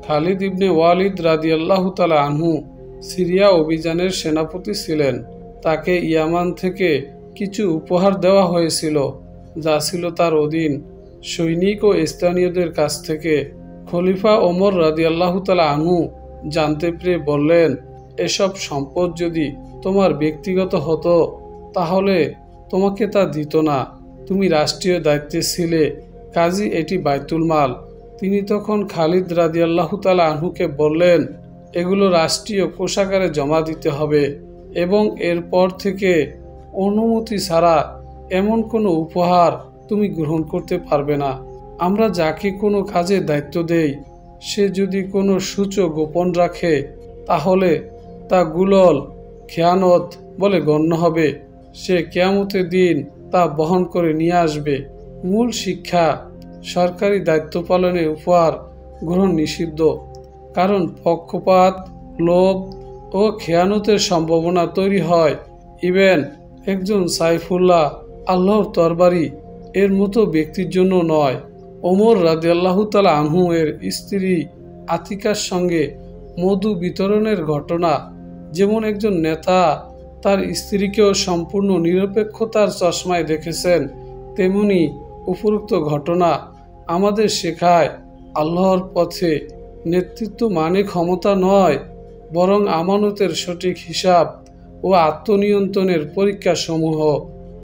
খালিদ ইবনে ওয়ালিদ রাদিয়াল্লাহু তাআলা আনহু সিরিয়া অভিযানের সেনাপতি ছিলেন। তাকে ইয়ামান থেকে কিছু উপহার দেওয়া হয়েছিল, যা ছিল তার অধীন। সৈনিক ও স্থানীয়দের কাছ থেকে খলিফা ওমর রাদিয়াল্লাহু তাআলা আনহু জানতে পেরে বললেন, এসব সম্পদ যদি তোমার ব্যক্তিগত হতো তাহলে তোমাকে তা দিত না। তুমি রাষ্ট্রীয় দায়িত্বে ছিলে, কাজী এটি বাইতুল মাল। তিনি তখন খালিদ রাদিয়াল্লাহু তাআলা আনহুকে বললেন, এগুলো রাষ্ট্রীয় কোষাগারে জমা দিতে হবে এবং এরপর থেকে অনুমতি ছাড়া এমন কোনো উপহার তুমি গ্রহণ করতে পারবে না। আমরা যাকে কোনো কাজে দায়িত্ব দেই, সে যদি কোনো সূচক গোপন রাখে তাহলে তা গুলল, খেয়ানত বলে গণ্য হবে। সে কিয়ামতের দিন তা বহন করে নিয়ে আসবে। মূল শিক্ষা: সরকারি দায়িত্ব পালনে উপহার গ্রহণ নিষিদ্ধ, কারণ পক্ষপাত, লোভ ও খেয়ানতের সম্ভাবনা তৈরি হয়। ইভেন একজন সাইফুল্লাহ আল্লাহর তরবারি এর মতো ব্যক্তির জন্য নয়। ওমর রাদিয়াল্লাহু তাআলা আনহু এর স্ত্রী আতিকার সঙ্গে মধু বিতরণের ঘটনা যেমন একজন নেতা তার স্ত্রীকেও সম্পূর্ণ নিরপেক্ষতার চশমায় দেখেছেন, তেমনি উপরোক্ত ঘটনা আমাদের শেখায় আল্লাহর পথে নেতৃত্ব মানে ক্ষমতা নয়, বরং আমানতের সঠিক হিসাব ও আত্মনিয়ন্ত্রণের পরীক্ষাসমূহ।